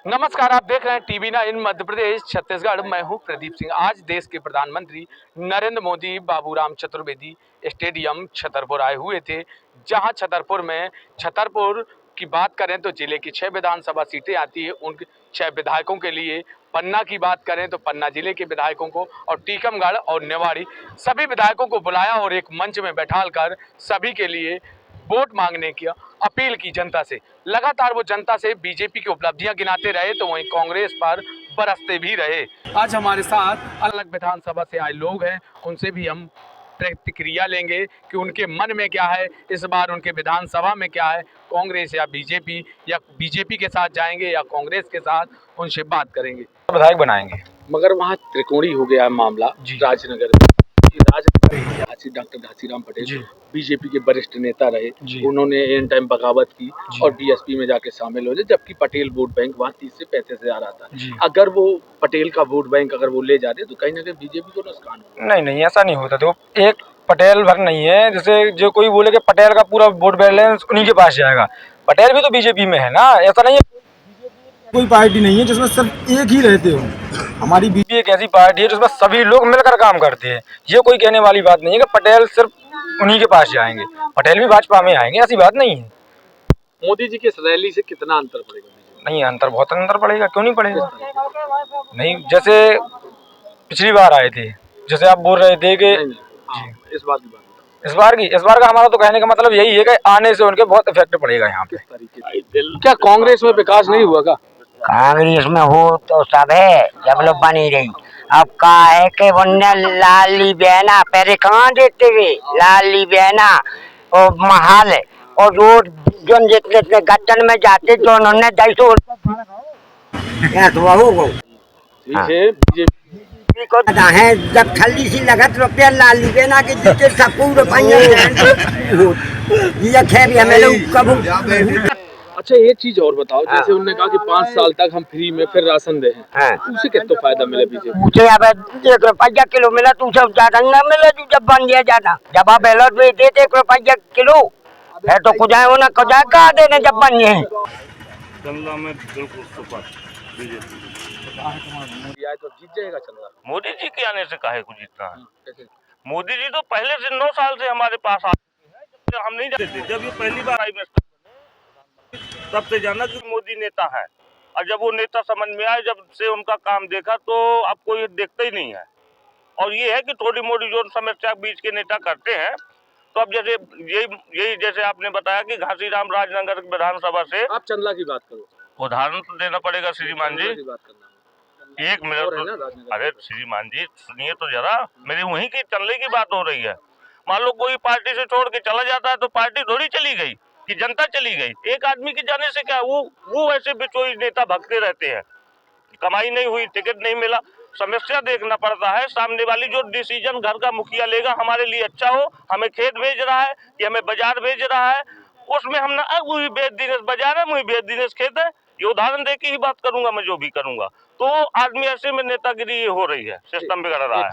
नमस्कार, आप देख रहे हैं टीवी 9 मध्य प्रदेश छत्तीसगढ़। मैं हूं प्रदीप सिंह। आज देश के प्रधानमंत्री नरेंद्र मोदी बाबूराम चतुर्वेदी स्टेडियम छतरपुर आए हुए थे, जहां छतरपुर की बात करें तो जिले की 6 विधानसभा सीटें आती है। उन 6 विधायकों के लिए पन्ना की बात करें तो पन्ना जिले के विधायकों को और टीकमगढ़ और निवाड़ी सभी विधायकों को बुलाया और एक मंच में बैठाकर सभी के लिए वोट मांगने की अपील की जनता से। लगातार वो जनता से बीजेपी की उपलब्धियां गिनाते रहे तो वहीं कांग्रेस पर बरसते भी रहे। आज हमारे साथ अलग विधानसभा से आए लोग हैं, उनसे भी हम प्रतिक्रिया लेंगे कि उनके मन में क्या है, इस बार उनके विधानसभा में क्या है, कांग्रेस या बीजेपी के साथ जाएंगे या कांग्रेस के साथ, उनसे बात करेंगे। विधायक बनाएंगे मगर वहाँ त्रिकोणी हो गया है मामला राजनगर में। डॉक्टर घासीराम पटेल बीजेपी के वरिष्ठ नेता रहे, उन्होंने एन टाइम बगावत की और बीएसपी में जाके शामिल हो गए, जबकि पटेल वोट बैंक वहाँ 30 से 35 हजार आता है। अगर वो पटेल का वोट बैंक अगर वो ले जाते तो कहीं ना कहीं बीजेपी को नुकसान होता। नहीं, ऐसा नहीं होता। तो एक पटेल भर नहीं है, जैसे जो कोई बोले कि पटेल का पूरा वोट बैलेंस उन्हीं के पास जाएगा। पटेल भी तो बीजेपी में है ना, ऐसा नहीं है। कोई पार्टी नहीं है जिसमें सिर्फ एक ही रहते हो। हमारी बीजेपी एक ऐसी पार्टी है जिसमें सभी लोग मिलकर काम करते हैं। ये कोई कहने वाली बात नहीं है कि पटेल सिर्फ उन्हीं के पास जाएंगे, पटेल भी भाजपा में आएंगे, ऐसी बात नहीं है। मोदी जी की रैली से कितना अंतर पड़ेगा? नहीं, अंतर बहुत अंतर पड़ेगा। क्यों नहीं पड़ेगा? नहीं, जैसे पिछली बार आए थे, जैसे आप बोल रहे थे कि इस बार का हमारा तो कहने का मतलब यही है कि आने से उनके बहुत इफेक्ट पड़ेगा यहाँ पे। क्या कांग्रेस में विकास नहीं हुआ का? कांग्रेस में हो तो सब है, जब लोग बनी रही। अब का है कि उनने लाली बहना पहले कहाँ देते थे, लाली बहना और महाल और रोड जो जितने गट्टन में जाते जो उन्होंने 250 को है। जब खल्ली सी लगत रुपया लाली बहना के देते सबको रुपया ये खैर हमें लोग कब। अच्छा, एक चीज और बताओ, जैसे उन्होंने कहा कि 5 साल तक हम फ्री में फिर राशन दे हैं, उसे कितना फायदा मिला बीजेपी? मुझे अब 1 रुपया किलो मिला, तू सब ज्यादा न मिला, तू जब बन गया ज्यादा। जब आप बैलेट में देते 1 रुपया किलो है तो कुछ है ना कुछ कहा देने जब बन गए। चंदा में बिल्कुल सुपर बीजेपी तो जीत जाएगा चंदा। मोदी जी के आने से काहे को जीतना है? मोदी जी तो पहले से 9 साल से हमारे पास आते हैं, जब हम नहीं जानते थे। जब ये पहली बार आई तब से जाना कि मोदी नेता है, और जब वो नेता समझ में आए, जब से उनका काम देखा तो अब कोई देखता ही नहीं है। और ये है कि थोड़ी मोड़ी जो समस्या बीच के नेता करते हैं, तो अब जैसे यही जैसे आपने बताया कि घासीराम राजनगर विधानसभा से आप चंदा की बात करो, उदाहरण तो देना पड़ेगा श्रीमान जी। एक मिनट, अरे श्रीमान जी सुनिए तो जरा, मेरी वहीं की चलने की बात हो रही है। मान लो कोई पार्टी से छोड़ के चला जाता है तो पार्टी थोड़ी चली गई कि जनता चली गई। एक आदमी के जाने से क्या, वो ऐसे बिचौई नेता भगते रहते हैं। कमाई नहीं हुई, टिकट नहीं मिला, समस्या देखना पड़ता है। सामने वाली जो डिसीजन घर का मुखिया लेगा हमारे लिए अच्छा हो, हमें खेत भेज रहा है कि हमें बाजार भेज रहा है, उसमें हम ना वही बेच दिनेश बाजार है, वही बेच दिनेश खेत है, ये उदाहरण दे के ही बात करूंगा मैं जो भी करूंगा। तो आदमी ऐसे में नेतागिरी हो रही है, सिस्टम बिगड़ रहा है।